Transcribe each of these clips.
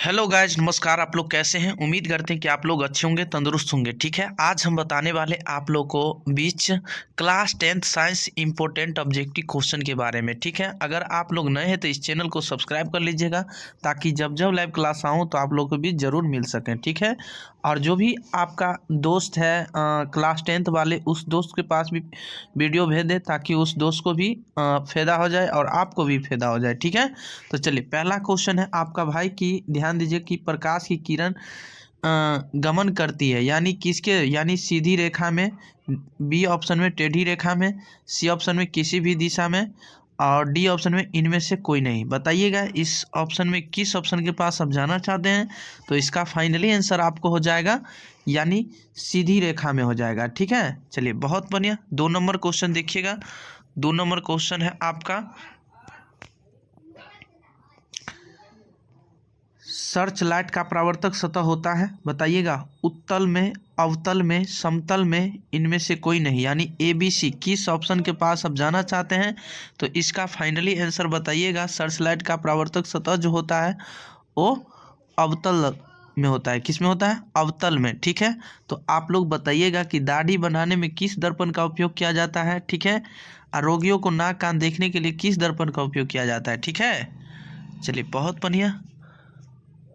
Hello guys, नमस्कार। आप लोग कैसे हैं? उम्मीद करते हैं कि आप लोग अच्छे होंगे, तंदुरुस्त होंगे। ठीक है, आज हम बताने वाले आप लोग को बीच class 10th science important objective question के बारे में। ठीक है, अगर आप लोग नए हैं तो इस चैनल को सब्सक्राइब कर लीजिएगा ताकि जब जब लाइव क्लास आऊँ तो आप लोग को भी ज़रूर मिल सकें। ठीक है, और जो भी आपका दोस्त है क्लास 10th वाले, उस दोस्त के पास भी वीडियो भेज दे ताकि उस दोस्त को भी फ़ायदा हो जाए और आपको भी फ़ायदा हो जाए। ठीक है, तो चलिए पहला क्वेश्चन है आपका भाई की, ध्यान दीजिए कि प्रकाश की किरण गमन करती है यानी किसके, यानी सीधी रेखा में, बी ऑप्शन में टेढ़ी रेखा में, सी ऑप्शन में किसी भी दिशा में, और डी ऑप्शन में इनमें से कोई नहीं। बताइएगा इस ऑप्शन में किस ऑप्शन के पास आप जाना चाहते हैं। तो इसका फाइनली आंसर आपको हो जाएगा यानी सीधी रेखा में हो जाएगा। ठीक है, चलिए बहुत बढ़िया। 2 नंबर क्वेश्चन देखिएगा। 2 नंबर क्वेश्चन है आपका, सर्च लाइट का परावर्तक सतह होता है। बताइएगा उत्तल में, अवतल में, समतल में, इनमें से कोई नहीं, यानी ए बी सी किस ऑप्शन के पास आप जाना चाहते हैं। तो इसका फाइनली आंसर बताइएगा। सर्च लाइट का परावर्तक सतह जो होता है वो अवतल में होता है। किस में होता है? अवतल में। ठीक है, तो आप लोग बताइएगा कि दाढ़ी बनाने में किस दर्पण का उपयोग किया जाता है। ठीक है, और रोगियों को नाक कान देखने के लिए किस दर्पण का उपयोग किया जाता है। ठीक है, चलिए बहुत बढ़िया।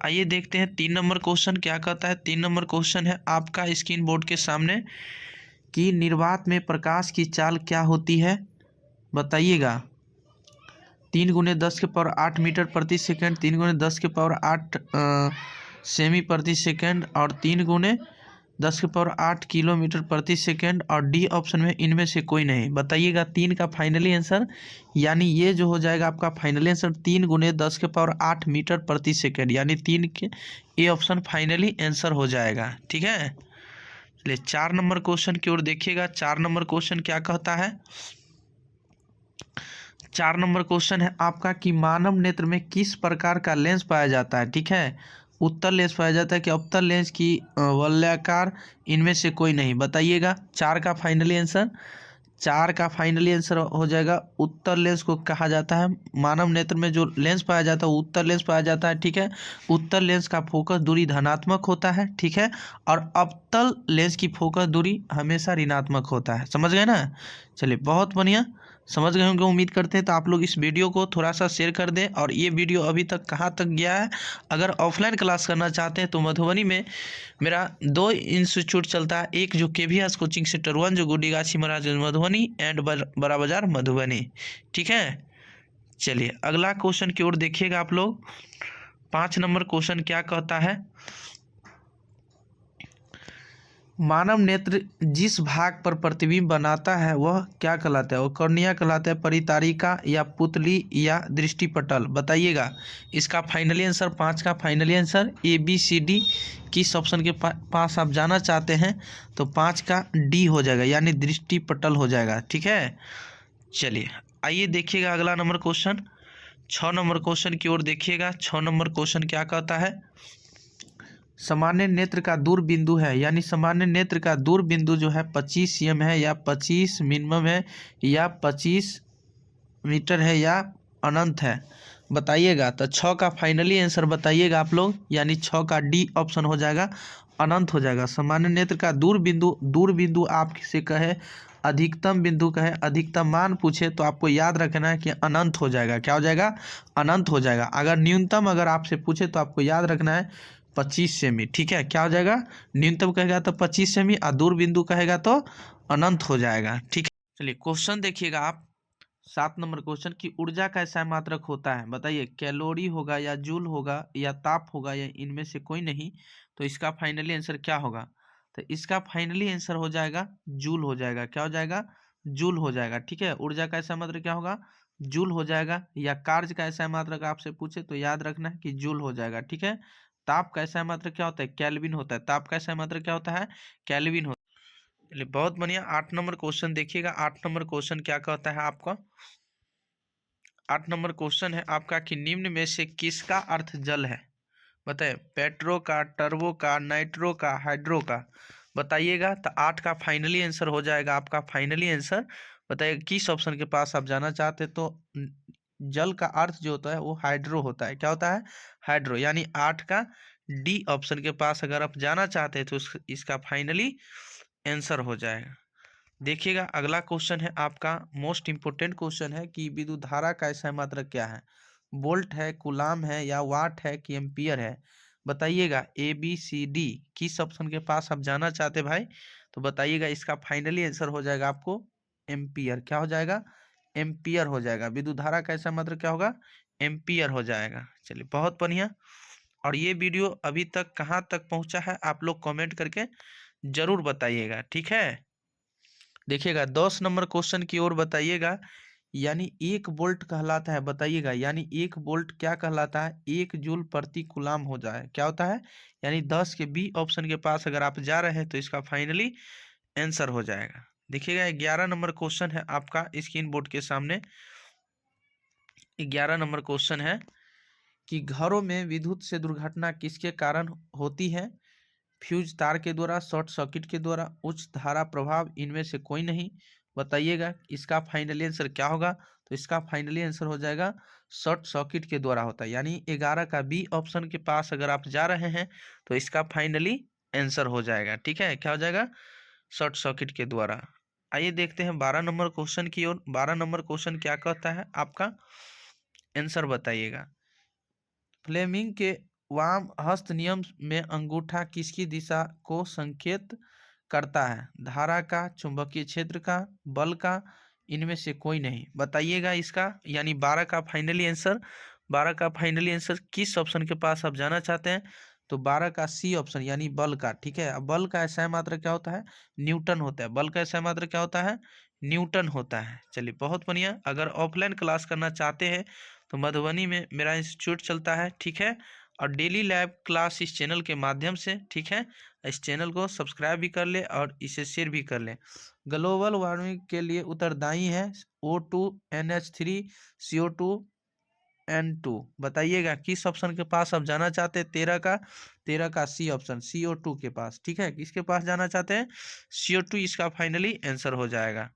आइए देखते हैं 3 नंबर क्वेश्चन क्या कहता है। 3 नंबर क्वेश्चन है आपका स्क्रीन बोर्ड के सामने कि निर्वात में प्रकाश की चाल क्या होती है। बताइएगा 3 × 10⁸ मीटर प्रति सेकंड, 3 × 10⁸ सेमी प्रति सेकंड, और 3 × 10⁸ किलोमीटर प्रति सेकंड, और डी ऑप्शन में इनमें से कोई नहीं। बताइएगा 3 का फाइनली आंसर, यानी ये जो हो जाएगा आपका फाइनली आंसर 3 × 10⁸ मीटर प्रति सेकंड, यानी 3 के ए ऑप्शन फाइनली आंसर हो जाएगा। ठीक है, चलिए 4 नंबर क्वेश्चन की ओर देखिएगा। 4 नंबर क्वेश्चन क्या कहता है। 4 नंबर क्वेश्चन है आपका कि मानव नेत्र में किस प्रकार का लेंस पाया जाता है। ठीक है, उत्तल लेंस पाया जाता है कि अवतल लेंस की वलयाकार, इनमें से कोई नहीं। बताइएगा 4 का फाइनली आंसर। 4 का फाइनली आंसर हो जाएगा उत्तल लेंस को कहा जाता है। मानव नेत्र में जो लेंस पाया जाता है वो उत्तल लेंस पाया जाता है। ठीक है, उत्तल लेंस का फोकस दूरी धनात्मक होता है। ठीक है, और अवतल लेंस की फोकस दूरी हमेशा ऋणात्मक होता है। समझ गए ना? चलिए बहुत बढ़िया, समझ गए होंगे उम्मीद करते हैं। तो आप लोग इस वीडियो को थोड़ा सा शेयर कर दें। और ये वीडियो अभी तक कहाँ तक गया है, अगर ऑफलाइन क्लास करना चाहते हैं तो मधुबनी में मेरा 2 इंस्टीट्यूट चलता है। एक जो KVS कोचिंग सेंटर 1 जो गुड्डीगाछी महाराजगंज मधुबनी एंड बड़ा बाजार मधुबनी। ठीक है, चलिए अगला क्वेश्चन की ओर देखिएगा आप लोग। 5 नंबर क्वेश्चन क्या कहता है। मानव नेत्र जिस भाग पर प्रतिबिंब बनाता है वह क्या कहलाता है? वो कॉर्निया कहलाता है, परितारिका, या पुतली, या दृष्टिपटल। बताइएगा इसका फाइनली आंसर। 5 का फाइनली आंसर ABCD किस ऑप्शन के पास आप जाना चाहते हैं। तो 5 का डी हो जाएगा यानी दृष्टिपटल हो जाएगा। ठीक है, चलिए आइए देखिएगा अगला नंबर क्वेश्चन। 6 नंबर क्वेश्चन की ओर देखिएगा। 6 नंबर क्वेश्चन क्या कहता है। सामान्य नेत्र का दूर बिंदु है, यानी सामान्य नेत्र का दूर बिंदु जो है 25 cm है, या 25 मिनिमम है, या 25 मीटर है, या अनंत है। बताइएगा। तो 6 का फाइनली आंसर बताइएगा आप लोग, यानी 6 का डी ऑप्शन हो जाएगा, अनंत हो जाएगा। सामान्य नेत्र का दूर बिंदु आपसे कहे, अधिकतम बिंदु कहे, अधिकतम मान पूछे तो आपको याद रखना है कि अनंत हो जाएगा। क्या हो जाएगा? अनंत हो जाएगा। अगर न्यूनतम अगर आपसे पूछे तो आपको याद रखना है 25 सेमी। ठीक है, क्या हो जाएगा? न्यूनतम कहेगा तो 25 सेमी, और दूर बिंदु कहेगा तो अनंत हो जाएगा। ठीक है, चलिए क्वेश्चन देखिएगा आप। 7 नंबर क्वेश्चन की ऊर्जा का ऐसा मात्रक होता है। बताइए कैलोरी होगा, या जूल होगा, या ताप होगा, या इनमें से कोई नहीं। तो इसका फाइनली आंसर क्या होगा? तो इसका फाइनली आंसर हो जाएगा जूल हो जाएगा। क्या हो जाएगा? जूल हो जाएगा। ठीक है, ऊर्जा का ऐसा मात्रक क्या होगा? जूल हो जाएगा। या कार्य का ऐसा मात्रक आपसे पूछे तो याद रखना है कि जूल हो जाएगा। ठीक है, ताप का ऐसा मात्रक क्या होता है? केल्विन होता है। ताप का ऐसा मात्रक क्या होता है? केल्विन होता है। चलिए बहुत बढ़िया। 8 नंबर क्वेश्चन देखिएगा। 8 नंबर क्वेश्चन क्या कहता है आपका। 8 नंबर क्वेश्चन है आपका कि निम्न में से किसका अर्थ जल है। बताइए पेट्रो का, टर्बो का, नाइट्रो का, हाइड्रो का। बताइएगा। तो 8 का फाइनली आंसर हो जाएगा आपका फाइनली आंसर। बताइए किस ऑप्शन के पास आप जाना चाहते तो जल का अर्थ जो होता है वो हाइड्रो होता है। क्या होता है? हाइड्रो। यानी 8 का डी ऑप्शन के पास अगर आप जाना चाहते हैं तो इसका फाइनली आंसर हो जाएगा। देखिएगा अगला क्वेश्चन है आपका मोस्ट इंपोर्टेंट क्वेश्चन है कि विद्युत धारा का SI मात्रक क्या है? वोल्ट है, कूलाम है, या वाट है कि एम्पियर है? बताइएगा। ABCD किस ऑप्शन के पास आप जाना चाहते भाई? तो बताइएगा। इसका फाइनली आंसर हो जाएगा आपको एम्पियर। क्या हो जाएगा? एम्पियर हो जाएगा। विद्युत धारा का SI मात्रक क्या होगा? एम्पियर हो जाएगा। चलिए बहुत बढ़िया। और ये वीडियो अभी तक कहाँ तक पहुँचा है आप लोग कमेंट करके जरूर बताइएगा, ठीक है। देखिएगा 10 नंबर क्वेश्चन की ओर बताइएगा। यानी 1 वोल्ट कहलाता है, बताइएगा। यानी 1 वोल्ट क्या कहलाता है? 1 जूल प्रति कूलाम हो जाए। क्या होता है? यानी 10 के बी ऑप्शन के पास अगर आप जा रहे हैं तो इसका फाइनली आंसर हो जाएगा। देखिएगा 11 नंबर क्वेश्चन है आपका स्क्रीन बोर्ड के सामने। 11 नंबर क्वेश्चन है कि घरों में विद्युत से दुर्घटना किसके कारण होती है? फ्यूज तार के द्वारा, शॉर्ट सर्किट के द्वारा, उच्च धारा प्रभाव, इनमें से कोई नहीं। बताइएगा इसका फाइनली आंसर क्या होगा? तो इसका फाइनली आंसर हो जाएगा शॉर्ट सर्किट के द्वारा होता है। यानी 11 का बी ऑप्शन के पास अगर आप जा रहे हैं तो इसका फाइनली आंसर हो जाएगा, ठीक है। क्या हो जाएगा? शॉर्ट सर्किट के द्वारा। आइए देखते हैं 12 नंबर क्वेश्चन की ओर। 12 नंबर क्वेश्चन क्या कहता है आपका? आंसर बताइएगा। फ्लेमिंग के वाम हस्त नियम में अंगूठा किसकी दिशा को संकेत करता है? धारा का, चुंबकीय क्षेत्र का, बल का, इनमें से कोई नहीं। बताइएगा इसका। यानी 12 का फाइनली आंसर। 12 का फाइनली आंसर किस ऑप्शन के पास आप जाना चाहते हैं? तो 12 का सी ऑप्शन यानी बल का, ठीक है। अब बल का SI मात्रक क्या होता है? न्यूटन होता है। बल का SI मात्रक क्या होता है? न्यूटन होता है। चलिए बहुत बढ़िया। अगर ऑफलाइन क्लास करना चाहते हैं तो मधुबनी में मेरा इंस्टीट्यूट चलता है, ठीक है। और डेली लैब क्लास इस चैनल के माध्यम से, ठीक है। इस चैनल को सब्सक्राइब भी कर ले और इसे शेयर भी कर ले। ग्लोबल वार्मिंग के लिए उत्तरदायी है O2, NH3, CO2, N2। बताइएगा किस ऑप्शन के पास आप जाना चाहते हैं? 13 का सी ऑप्शन, CO2 के पास, ठीक है। किसके पास जाना चाहते हैं? CO2 इसका फाइनली आंसर हो जाएगा।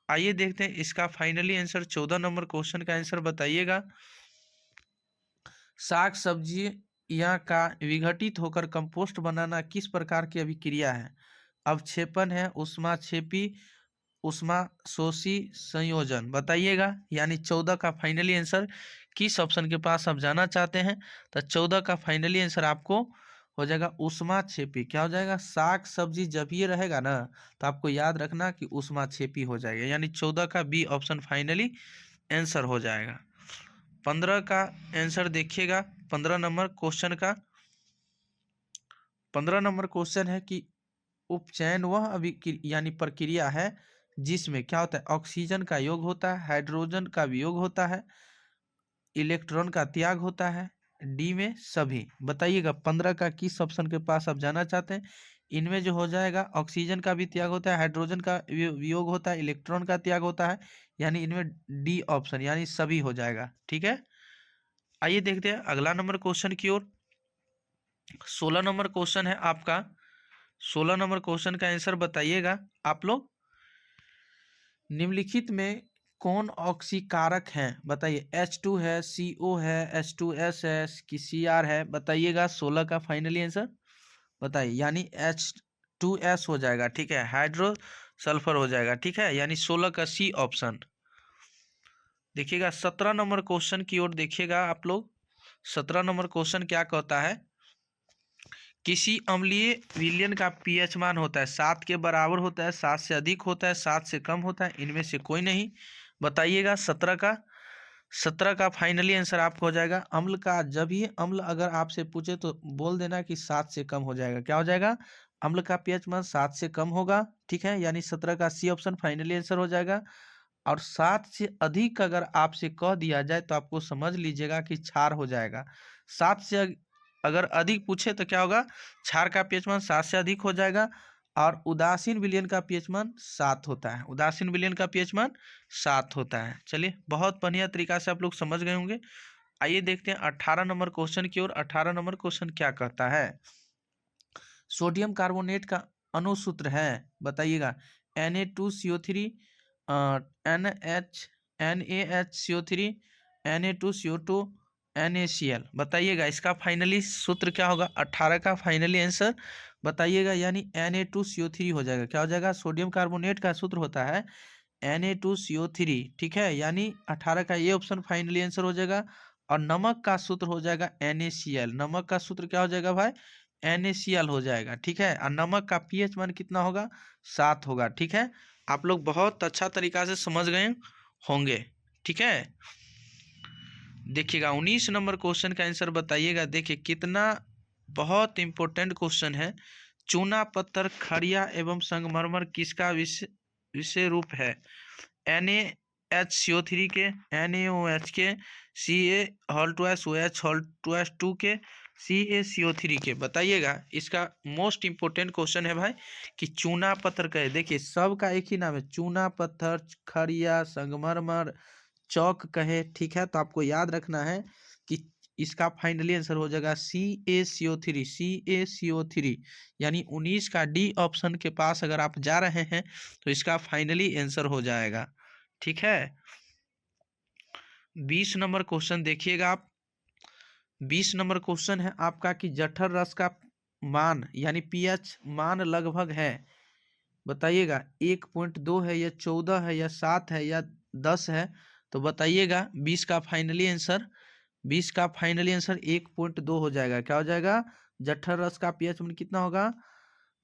आइए देखते हैं इसका फाइनली आंसर। 14 नंबर क्वेश्चन का आंसर बताइएगा। साग सब्जियां का विघटित होकर कंपोस्ट बनाना किस प्रकार की अभिक्रिया है? अवक्षेपण है, ऊष्माक्षेपी, ऊष्माशोषी संयोजन। बताइएगा। यानी 14 का फाइनली आंसर किस ऑप्शन के पास आप जाना चाहते हैं? तो 14 का फाइनली आंसर आपको हो जाएगा ऊष्माक्षेपी। क्या हो जाएगा? साग सब्जी जब ये रहेगा ना तो आपको याद रखना कि ऊष्माक्षेपी हो जाएगा। यानी 14 का बी ऑप्शन फाइनली आंसर हो जाएगा। 15 का आंसर देखिएगा। 15 नंबर क्वेश्चन का 15 नंबर क्वेश्चन है कि उपचयन वह यानी प्रक्रिया है जिसमें क्या होता है? ऑक्सीजन का योग होता है, हाइड्रोजन का वियोग होता है, इलेक्ट्रॉन का त्याग होता है, डी में सभी। बताइएगा 15 का किस ऑप्शन के पास आप जाना चाहते हैं? इनमें जो हो जाएगा ऑक्सीजन का भी त्याग होता है, हाइड्रोजन का वियोग होता है, इलेक्ट्रॉन का त्याग होता है। यानी इनमें डी ऑप्शन यानी सभी हो जाएगा, ठीक है। आइए देखते हैं अगला नंबर क्वेश्चन की ओर। 16 नंबर क्वेश्चन है आपका। 16 नंबर क्वेश्चन का आंसर बताइएगा आप लोग। निम्नलिखित में कौन ऑक्सीकारक है? बताइए। H2 है, CO है, H2S है कि Cr है? बताइएगा 16 का फाइनली आंसर बताइए। यानी H2S हो जाएगा, ठीक है। हाइड्रो सल्फर हो जाएगा, ठीक है। यानी 16 का सी ऑप्शन। देखिएगा 17 नंबर क्वेश्चन की ओर देखिएगा आप लोग। 17 नंबर क्वेश्चन क्या कहता है? किसी अम्लीय विलयन का पीएच मान होता है 7 के बराबर होता है, 7 से अधिक होता है, 7 से कम होता है, इनमें से कोई नहीं। बताइएगा 17 का फाइनली आंसर आपको हो जाएगा अम्ल का। जब ये अम्ल अगर आपसे पूछे तो बोल देना कि 7 से कम हो जाएगा। क्या हो जाएगा? अम्ल का पीएच मान 7 से कम होगा, ठीक है। यानी 17 का सी ऑप्शन फाइनली आंसर हो जाएगा। और 7 से अधिक अगर आपसे कह दिया जाए तो आपको समझ लीजिएगा कि क्षार हो जाएगा। 7 से अगर अधिक पूछे तो क्या होगा? क्षार का पीएच मान 7 से अधिक हो जाएगा। और उदासीन विलयन का पीएच मान 7 होता है। उदासीन विलयन का पीएच मान 7 होता है। चलिए बहुत बढ़िया तरीका से आप लोग समझ गए होंगे। आइए देखते हैं 18 नंबर क्वेश्चन की ओर। 18 नंबर क्वेश्चन क्या कहता है? सोडियम कार्बोनेट का अणुसूत्र है, बताइएगा। Na2CO3, NaHCO3, Na2CO2 NaCl। बताइएगा इसका फाइनली सूत्र क्या होगा, 18 का फाइनली आंसर बताइएगा, यानी Na2CO3 हो जाएगा। क्या हो जाएगा, सोडियम कार्बोनेट का सूत्र होता है Na2CO3, ठीक है, यानी 18 का ये ऑप्शन फाइनली आंसर हो जाएगा। और नमक का सूत्र हो जाएगा NaCl। नमक का सूत्र क्या हो जाएगा भाई, NaCl हो जाएगा, ठीक है। और नमक का pH मान कितना होगा, 7 होगा, ठीक है। आप लोग बहुत अच्छा तरीका से समझ गए होंगे, ठीक है। देखिएगा 19 नंबर क्वेश्चन का आंसर बताइएगा। देखिए कितना बहुत इंपॉर्टेंट क्वेश्चन है। चूना पत्थर, खड़िया एवं संगमरमर किसका विषय रूप है, NaHCO3 के, NaOH के, Ca2SOH2 के, CaCO3 के। बताइएगा इसका मोस्ट इंपोर्टेंट क्वेश्चन है भाई कि चूना पत्थर का है। देखिए सबका एक ही नाम है, चूना पत्थर, खड़िया, संगमरमर, चौक कहे, ठीक है। तो आपको याद रखना है कि इसका फाइनली आंसर हो जाएगा CaCO3। CaCO3 यानी 19 का डी ऑप्शन के पास अगर आप जा रहे हैं तो इसका फाइनली आंसर हो जाएगा, ठीक है। 20 नंबर क्वेश्चन देखिएगा आप। 20 नंबर क्वेश्चन है आपका कि जठर रस का मान यानी पीएच मान लगभग है। बताइएगा 1.2 है या 14 है या 7 है या 10 है। तो बताइएगा 20 का फाइनली आंसर, 20 का फाइनली आंसर 1.2 हो जाएगा। क्या हो जाएगा, जठर रस का पीएच मान कितना होगा,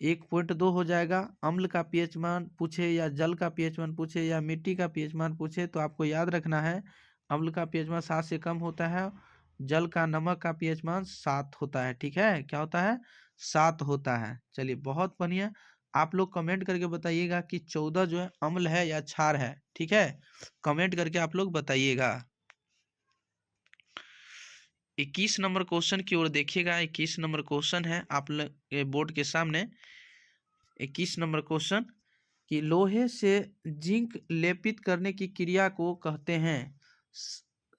1.2 हो जाएगा। अम्ल का पीएच मान पूछे या जल का पीएच मान पूछे या मिट्टी का पीएच मान पूछे तो आपको याद रखना है अम्ल का पीएच मान 7 से कम होता है, जल का नमक का पीएच मान 7 होता है, ठीक है। क्या होता है, 7 होता है। चलिए बहुत बढ़िया। आप लोग कमेंट करके बताइएगा कि 14 जो है अम्ल है या क्षार है, ठीक है। कमेंट करके आप लोग बताइएगा। 21 नंबर क्वेश्चन की ओर देखिएगा। 21 नंबर क्वेश्चन है आप लोग बोर्ड के सामने। 21 नंबर क्वेश्चन कि लोहे से जिंक लेपित करने की क्रिया को कहते हैं,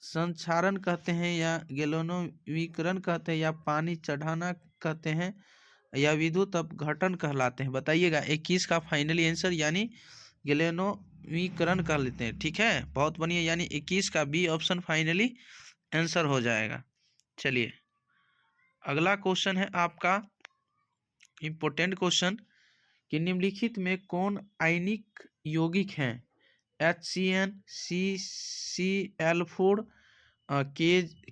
संक्षारण कहते हैं या गैल्वेनोवीकरण कहते हैं या पानी चढ़ाना कहते हैं या विद्युत अपघटन कहलाते हैं। बताइएगा 21 का फाइनली आंसर यानी गैल्वेनोवीकरण कह लेते हैं, ठीक है। बहुत बढ़िया, यानी 21 का बी ऑप्शन फाइनली आंसर हो जाएगा। चलिए अगला क्वेश्चन है आपका इम्पोर्टेंट क्वेश्चन कि निम्नलिखित में कौन आयनिक यौगिक हैं, HCN, CCl4,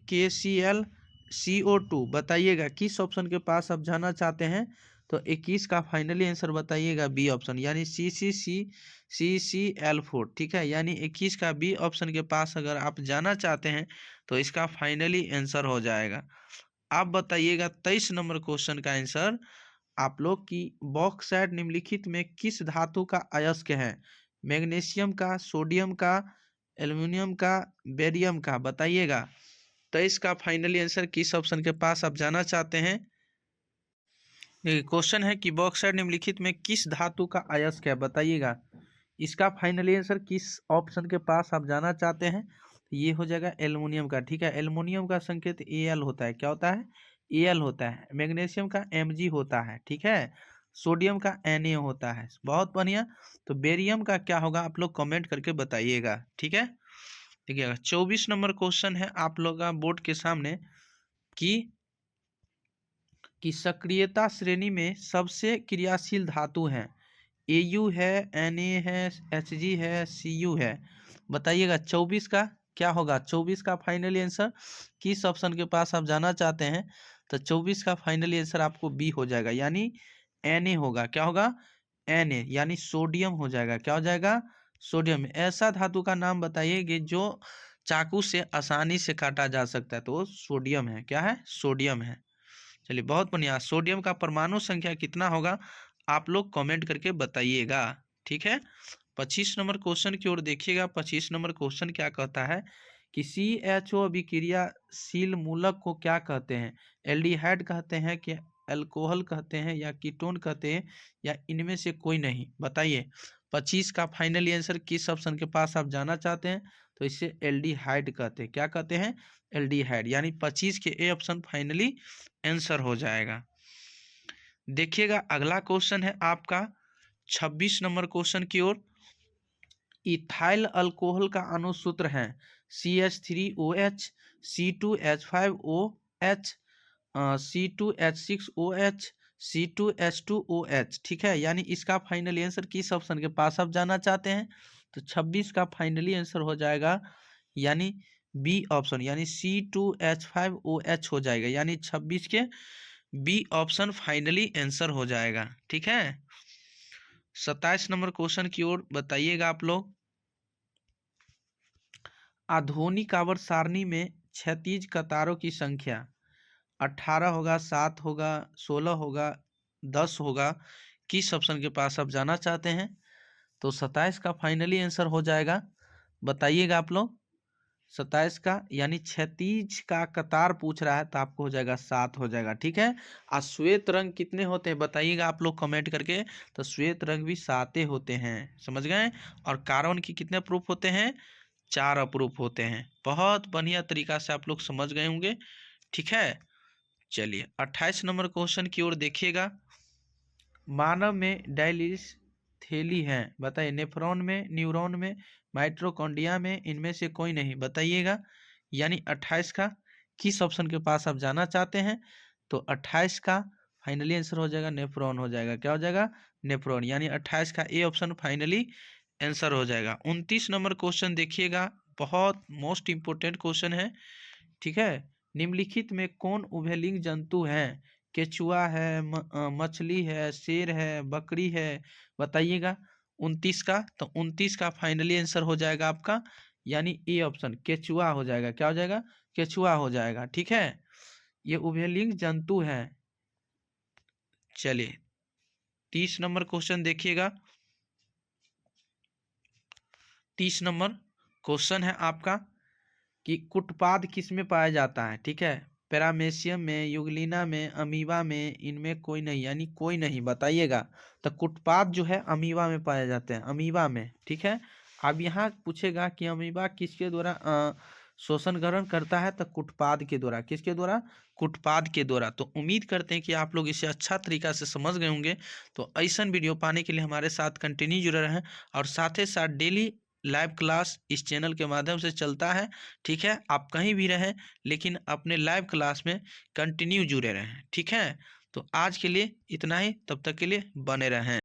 KCl, CO2। बताइएगा किस ऑप्शन के पास आप जाना चाहते हैं। तो 21 का फाइनली आंसर बताइएगा बी ऑप्शन यानी CCl4, ठीक है। यानी 21 का बी ऑप्शन के पास अगर आप जाना चाहते हैं तो इसका फाइनली आंसर हो जाएगा। आप बताइएगा 23 नंबर क्वेश्चन का आंसर आप लोग की बॉक्साइट निम्नलिखित में किस धातु का अयस्क है, मैग्नीशियम का, सोडियम का, एल्युमिनियम का, बेरियम का। बताइएगा 23 का फाइनली आंसर किस ऑप्शन के पास आप जाना चाहते हैं। देखिए क्वेश्चन है कि बॉक्साइट निम्नलिखित में किस धातु का अयस्क है। बताइएगा इसका फाइनली आंसर किस ऑप्शन के पास आप जाना चाहते हैं। ये हो जाएगा एल्युमिनियम का, ठीक है। एल्युमिनियम का संकेत Al होता है। क्या होता है, Al होता है। मैग्नीशियम का Mg होता है, ठीक है। सोडियम का Na होता है। बहुत बढ़िया। तो बेरियम का क्या होगा आप लोग कमेंट करके बताइएगा, ठीक है। देखिएगा 24 नंबर क्वेश्चन है आप लोग का बोर्ड के सामने कि सक्रियता श्रेणी में सबसे क्रियाशील धातु हैं, Au है, Na है, Hg है, Cu है। बताइएगा 24 का क्या होगा, 24 का फाइनली आंसर किस ऑप्शन के पास आप जाना चाहते हैं। तो 24 का फाइनली आंसर आपको बी हो जाएगा यानी Na होगा। क्या होगा, Na यानी सोडियम हो जाएगा। क्या हो जाएगा, सोडियम। ऐसा धातु का नाम बताइए कि जो चाकू से आसानी से काटा जा सकता है, तो वो सोडियम है। क्या है, सोडियम है। चलिए बहुत बढ़िया। सोडियम का परमाणु संख्या कितना होगा आप लोग कमेंट करके बताइएगा, ठीक है। 25 नंबर क्वेश्चन की ओर देखिएगा। 25 नंबर क्वेश्चन क्या कहता है कि CHO अभिक्रियाशील मूलक को क्या कहते हैं, एल्डिहाइड कहते हैं कि अल्कोहल कहते हैं या कीटोन कहते हैं या इनमें से कोई नहीं। बताइए 25 का फाइनली आंसर किस ऑप्शन के पास आप जाना चाहते हैं। तो इसे एल्डिहाइड कहते हैं। क्या कहते हैं, एल्डिहाइड। यानी 25 के ए ऑप्शन फाइनली आंसर हो जाएगा। देखिएगा अगला क्वेश्चन है आपका 26 नंबर क्वेश्चन की ओर। इथाइल अल्कोहल का अणुसूत्र है CH3OH, C2H5OH, C2H6OH, C2H2OH। ठीक है, यानी इसका फाइनली आंसर किस ऑप्शन के पास आप जाना चाहते हैं? तो 26 का फाइनली आंसर हो जाएगा यानी बी ऑप्शन, यानी C2H5OH हो जाएगा, यानी 26 के बी ऑप्शन फाइनली आंसर हो जाएगा। ठीक है, 27 नंबर क्वेश्चन की ओर बताइएगा आप लोग। आधुनिक आवर्त सारणी में क्षैतिज कतारों की संख्या 18 होगा, 7 होगा, 16 होगा, 10 होगा, किस ऑप्शन के पास आप जाना चाहते हैं? तो 27 का फाइनली आंसर हो जाएगा, बताइएगा आप लोग। 27 का यानी क्षैतिज का कतार पूछ रहा है तो आपको हो जाएगा 7 हो जाएगा। ठीक है, और श्वेत रंग कितने होते हैं बताइएगा आप लोग कमेंट करके। तो श्वेत रंग भी 7 होते हैं, समझ गए। और कार्बन की कितने प्रूफ होते हैं? 4 अप्रूफ होते हैं। बहुत बढ़िया तरीका से आप लोग समझ गए होंगे। ठीक है, चलिए 28 नंबर क्वेश्चन की ओर देखिएगा। मानव में डायलिस थैली है, बताइए नेफ्रॉन में, न्यूरॉन में, माइटोकॉन्ड्रिया में, इनमें से कोई नहीं, बताइएगा। यानी 28 का किस ऑप्शन के पास आप जाना चाहते हैं? तो 28 का फाइनली आंसर हो जाएगा नेफ्रॉन हो जाएगा। क्या हो जाएगा? नेफ्रॉन, यानी 28 का ए ऑप्शन फाइनली आंसर हो जाएगा। 29 नंबर क्वेश्चन देखिएगा, बहुत मोस्ट इंपोर्टेंट क्वेश्चन है। ठीक है, निम्नलिखित में कौन उभयलिंग जंतु है? केचुआ है, मछली है, शेर है, बकरी है, बताइएगा। 29 का, तो 29 का फाइनली आंसर हो जाएगा आपका, यानी ए ऑप्शन केचुआ हो जाएगा। क्या हो जाएगा? केचुआ हो जाएगा। ठीक है, ये उभयलिंग जंतु है। चलिए 30 नंबर क्वेश्चन देखिएगा। 30 नंबर क्वेश्चन है आपका कि कुटपाद किस में पाया जाता है? ठीक है, पैरामेशियम में, यूग्लिना में, अमीबा में, इनमें कोई नहीं, यानी कोई नहीं, बताइएगा। तो कुटपाद जो है अमीबा में पाया जाते हैं, अमीबा में। ठीक है, अब यहाँ पूछेगा कि अमीबा किसके द्वारा शोषण ग्रहण करता है? तो कुटपाद के द्वारा। किसके द्वारा? कुटपाद के द्वारा। तो उम्मीद करते हैं कि आप लोग इसे अच्छा तरीका से समझ गए होंगे। तो ऐसा वीडियो पाने के लिए हमारे साथ कंटिन्यू जुड़े रहें, और साथ ही साथ डेली लाइव क्लास इस चैनल के माध्यम से चलता है। ठीक है, आप कहीं भी रहें लेकिन अपने लाइव क्लास में कंटिन्यू जुड़े रहें। ठीक है, तो आज के लिए इतना ही, तब तक के लिए बने रहें।